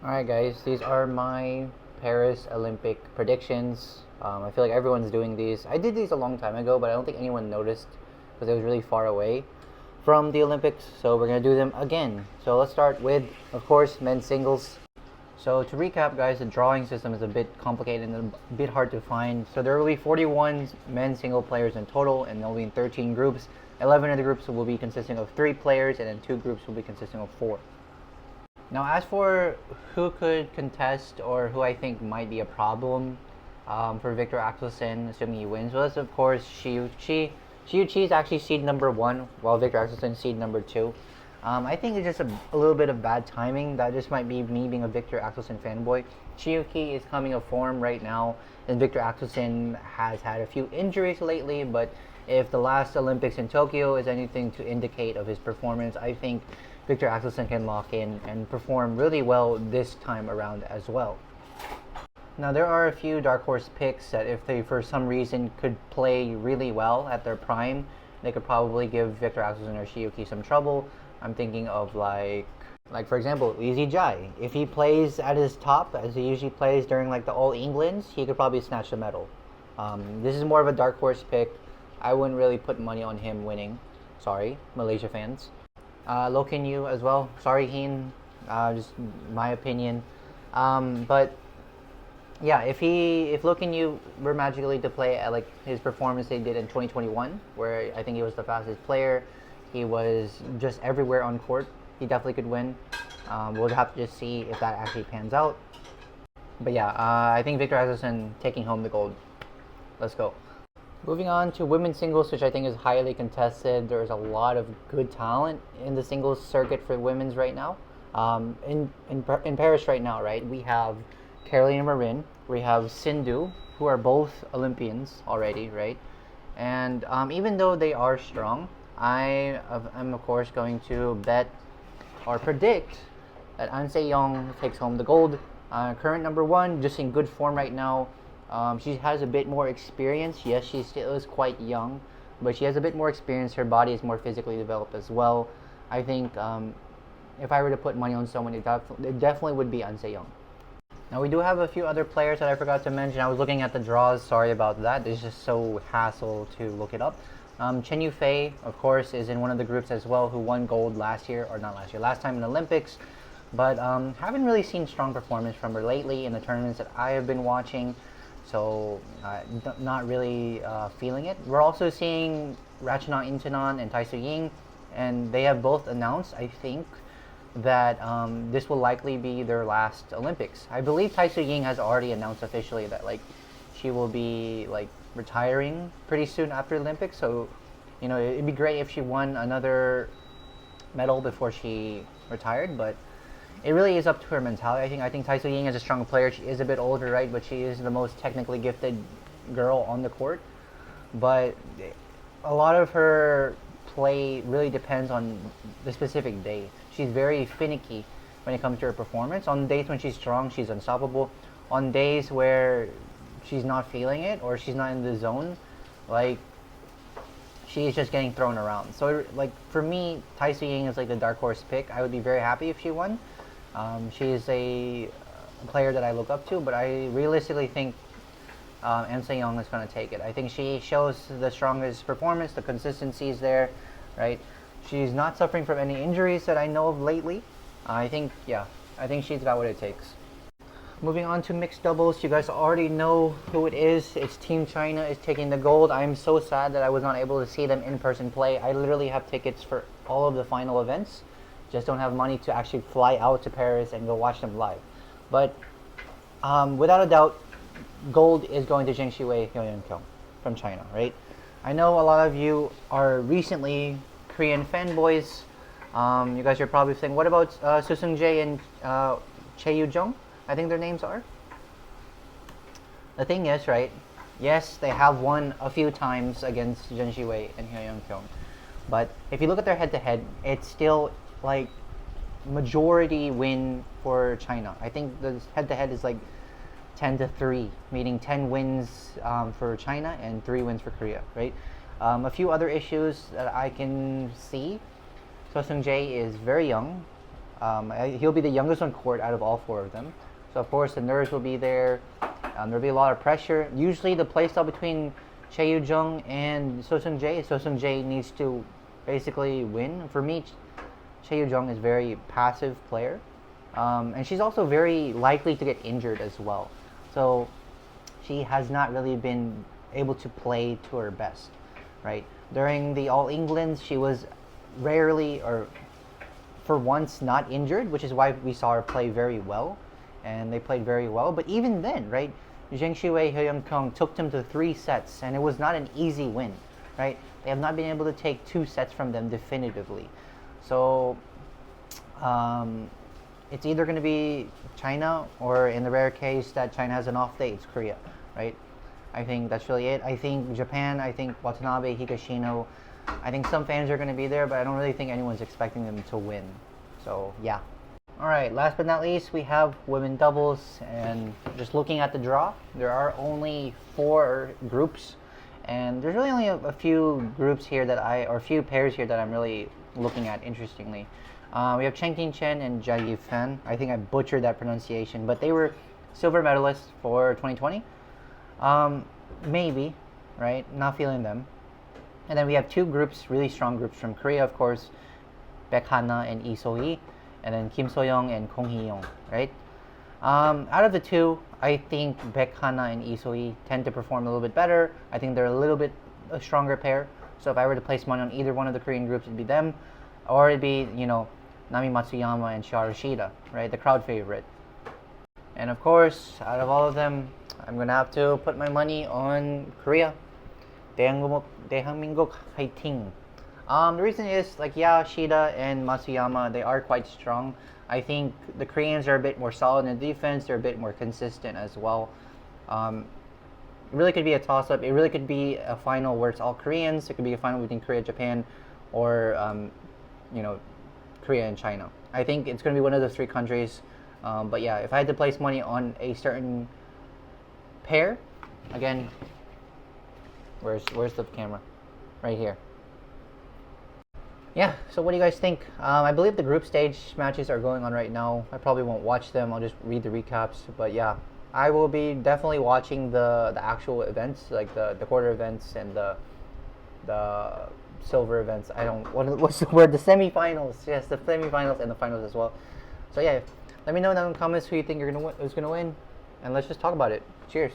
Alright guys, these are my Paris Olympic predictions. I feel like everyone's doing these. I did these a long time ago, but I don't think anyone noticed because it was really far away from the Olympics, so we're going to do them again. So let's start with, of course, men's singles. So to recap guys, the drawing system is a bit complicated and a bit hard to find. So there will be 41 men's single players in total, and they'll be in 13 groups. 11 of the groups will be consisting of 3 players, and then 2 groups will be consisting of 4. Now, as for who could contest or who I think might be a problem for Victor Axelsen, assuming he wins, was of course Xiu-Chi. Xiu-Chi is actually seed number 1, while Victor Axelsen seed number 2. I think it's just a little bit of bad timing. That just might be me being a Victor Axelsen fanboy. Xiu-Chi is coming of form right now, and Victor Axelsen has had a few injuries lately, but if the last Olympics in Tokyo is anything to indicate of his performance, I think Victor Axelsen can lock in and perform really well this time around as well. Now, there are a few dark horse picks that if they for some reason could play really well at their prime, they could probably give Victor Axelsen or Xiu-Chi some trouble. I'm thinking of like for example, Li Zijia. If he plays at his top, as he usually plays during like the All Englands, he could probably snatch the medal. This is more of a dark horse pick. I wouldn't really put money on him winning. Sorry, Malaysia fans. Loh Kin Yew as well. Sorry, Heen. Just my opinion. But yeah, if Loh Kin Yew were magically to play at like his performance they did in 2021, where I think he was the fastest player, he was just everywhere on court, he definitely could win. We'll have to just see if that actually pans out. But yeah, I think Victor Axelsen taking home the gold. Let's go. Moving on to women's singles, which I think is highly contested. There's a lot of good talent in the singles circuit for women's right now. In Paris right now, right, we have Carolina Marin, we have Sindhu, who are both Olympians already, right? And even though they are strong, I'm of course going to bet or predict that An Se-young takes home the gold. Current number 1, just in good form right now. She has a bit more experience. Yes, she still is quite young, but she has a bit more experience. Her body is more physically developed as well. I think if I were to put money on someone, it definitely would be An Se-young. Now, we do have a few other players that I forgot to mention. I was looking at the draws. Sorry about that. It's just so hassle to look it up. Chen Yufei, of course, is in one of the groups as well, who won gold last year, or not last year, last time in the Olympics. But haven't really seen strong performance from her lately in the tournaments that I have been watching. So, not really feeling it. We're also seeing Ratchanok Intanon and Tai Tzu-Ying, and they have both announced, I think, that this will likely be their last Olympics. I believe Tai Tzu-Ying has already announced officially that like she will be like retiring pretty soon after Olympics. So, you know, it'd be great if she won another medal before she retired, but it really is up to her mentality. I think Tai Tzu-Ying is a strong player. She is a bit older, right? But she is the most technically gifted girl on the court. But a lot of her play really depends on the specific day. She's very finicky when it comes to her performance. On days when she's strong, she's unstoppable. On days where she's not feeling it or she's not in the zone, like she's just getting thrown around. So like for me, Tai Tzu-Ying is like the dark horse pick. I would be very happy if she won. She's a player that I look up to, but I realistically think An Se-young is going to take it. I think she shows the strongest performance, the consistency is there, right? She's not suffering from any injuries that I know of lately. I think she's got what it takes. Moving on to mixed doubles, you guys already know who it is. It's Team China is taking the gold. I'm so sad that I was not able to see them in person play. I literally have tickets for all of the final events. Just don't have money to actually fly out to Paris and go watch them live. But without a doubt, gold is going to Zheng Siwei Hyo-yeon-kyung from China, right? I know a lot of you are recently Korean fanboys. You guys are probably saying, what about Soo Seung-jae and Chae Yu-jung? I think their names are. The thing is, right? Yes, they have won a few times against Zheng Siwei and Hyo-yeon-kyung. But if you look at their head-to-head, it's still like majority win for China. I think the head-to-head is like 10-3, meaning 10 wins for China and 3 wins for Korea, right? A few other issues that I can see. Soo Seung-jae is very young. He'll be the youngest on court out of all four of them. So of course the nerves will be there. There'll be a lot of pressure. Usually the playstyle between Che Yu-jung and So Seung-jae needs to basically win. For me, Che Yu-jung is a very passive player. And she's also very likely to get injured as well. So she has not really been able to play to her best, right? During the All Englands, she was rarely or for once not injured, which is why we saw her play very well, and they played very well. But even then, right, Zheng Shuwei, Hye Yeon-kung took them to 3 sets, and it was not an easy win, right? They have not been able to take 2 sets from them definitively. So it's either going to be China, or in the rare case that China has an off day, it's Korea, right? I think that's really it. I think Japan, I think Watanabe, Higashino, I think some fans are going to be there, but I don't really think anyone's expecting them to win. So, yeah. Alright, last but not least, we have women doubles, and just looking at the draw, there are only 4 groups, and there's really only a few groups here that or a few pairs here that I'm really looking at, interestingly. We have Cheng Tin-chen and Jia Yifan. I think I butchered that pronunciation, but they were silver medalists for 2020. Maybe, right? Not feeling them. And then we have 2 groups, really strong groups from Korea, of course, Baek Hana and Lee So-hee, and then Kim So-young and Kong Hee-young, right? Out of the 2, I think Baek Hana and Lee So-hee tend to perform a little bit better. I think they're a little bit a stronger pair. So if I were to place money on either one of the Korean groups, it'd be them, or it'd be, Nami Matsuyama and Shia Rashida, right? The crowd favorite. And of course, out of all of them, I'm gonna have to put my money on Korea. 대한민국 화이팅. The reason is, Shida and Matsuyama, they are quite strong. I think the Koreans are a bit more solid in defense. They're a bit more consistent as well. It really could be a toss-up. It really could be a final where it's all Koreans. It could be a final between Korea, Japan, or Korea and China. I think it's going to be one of those 3 countries. But yeah, if I had to place money on a certain pair, again, where's the camera? Right here. Yeah, so what do you guys think? I believe the group stage matches are going on right now. I probably won't watch them. I'll just read the recaps. But yeah, I will be definitely watching the actual events, like the quarter events and the silver events. What's the word? The semifinals. Yes, the semifinals and the finals as well. So yeah, let me know down in the comments who you think who's gonna win, and let's just talk about it. Cheers.